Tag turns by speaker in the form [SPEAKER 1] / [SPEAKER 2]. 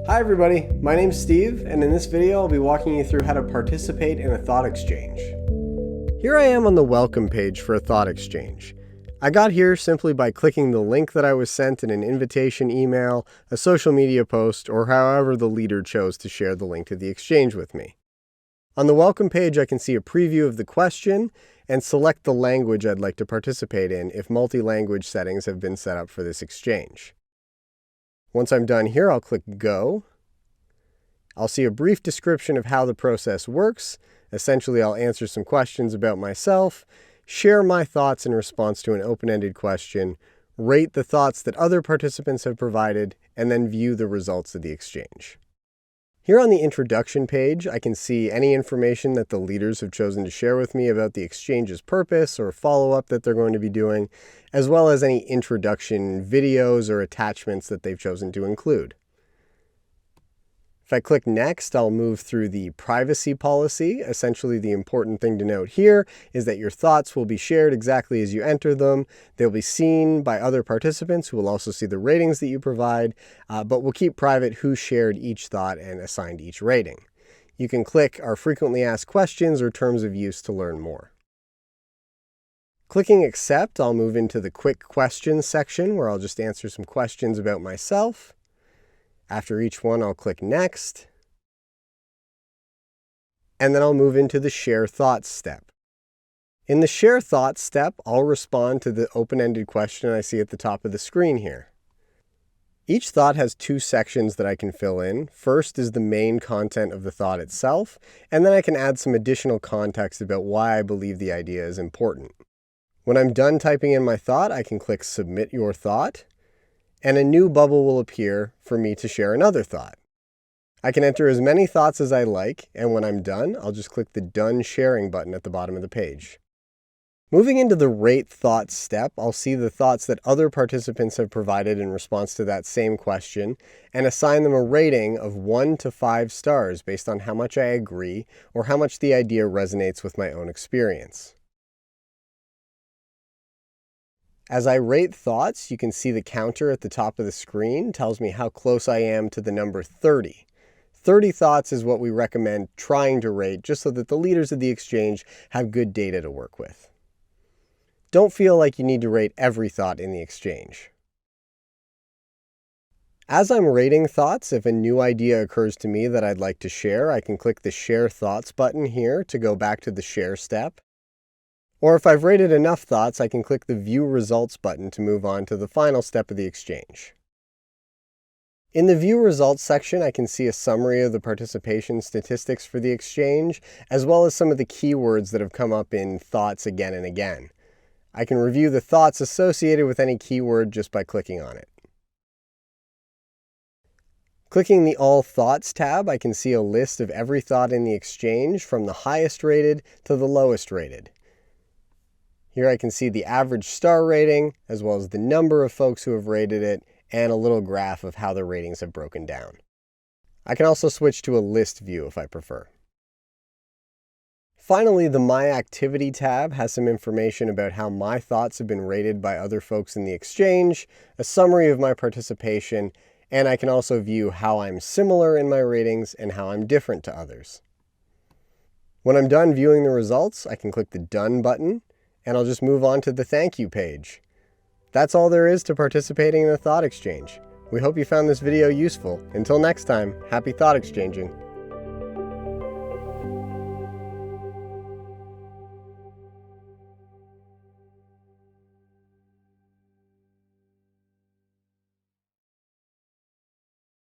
[SPEAKER 1] Hi everybody, my name's Steve, and in this video I'll be walking you through how to participate in a thought exchange. Here I am on the welcome page for a thought exchange. I got here simply by clicking the link that I was sent in an invitation email, a social media post, or however the leader chose to share the link to the exchange with me. On the welcome page I can see a preview of the question and select the language I'd like to participate in if multi-language settings have been set up for this exchange. Once I'm done here, I'll click Go. I'll see a brief description of how the process works. Essentially, I'll answer some questions about myself, share my thoughts in response to an open-ended question, rate the thoughts that other participants have provided, and then view the results of the exchange. Here on the introduction page, I can see any information that the leaders have chosen to share with me about the exchange's purpose or follow-up that they're going to be doing, as well as any introduction videos or attachments that they've chosen to include. If I click Next, I'll move through the privacy policy. Essentially, the important thing to note here is that your thoughts will be shared exactly as you enter them. They'll be seen by other participants who will also see the ratings that you provide, but we'll keep private who shared each thought and assigned each rating. You can click our frequently asked questions or terms of use to learn more. Clicking Accept, I'll move into the Quick Questions section where I'll just answer some questions about myself. After each one, I'll click Next, and then I'll move into the Share Thoughts step. In the Share Thoughts step, I'll respond to the open-ended question I see at the top of the screen here. Each thought has two sections that I can fill in. First is the main content of the thought itself, and then I can add some additional context about why I believe the idea is important. When I'm done typing in my thought, I can click Submit Your Thought, and a new bubble will appear for me to share another thought. I can enter as many thoughts as I like, and when I'm done, I'll just click the Done Sharing button at the bottom of the page. Moving into the Rate Thoughts step, I'll see the thoughts that other participants have provided in response to that same question, and assign them a rating of 1 to 5 stars based on how much I agree or how much the idea resonates with my own experience. As I rate thoughts, you can see the counter at the top of the screen tells me how close I am to the number 30. 30 thoughts is what we recommend trying to rate just so that the leaders of the exchange have good data to work with. Don't feel like you need to rate every thought in the exchange. As I'm rating thoughts, if a new idea occurs to me that I'd like to share, I can click the Share Thoughts button here to go back to the Share step. Or if I've rated enough thoughts, I can click the View Results button to move on to the final step of the exchange. In the View Results section, I can see a summary of the participation statistics for the exchange, as well as some of the keywords that have come up in thoughts again and again. I can review the thoughts associated with any keyword just by clicking on it. Clicking the All Thoughts tab, I can see a list of every thought in the exchange from the highest rated to the lowest rated. Here I can see the average star rating, as well as the number of folks who have rated it, and a little graph of how the ratings have broken down. I can also switch to a list view if I prefer. Finally, the My Activity tab has some information about how my thoughts have been rated by other folks in the exchange, a summary of my participation, and I can also view how I'm similar in my ratings and how I'm different to others. When I'm done viewing the results, I can click the Done button, and I'll just move on to the Thank You page. That's all there is to participating in a thought exchange. We hope you found this video useful. Until next time, happy thought exchanging.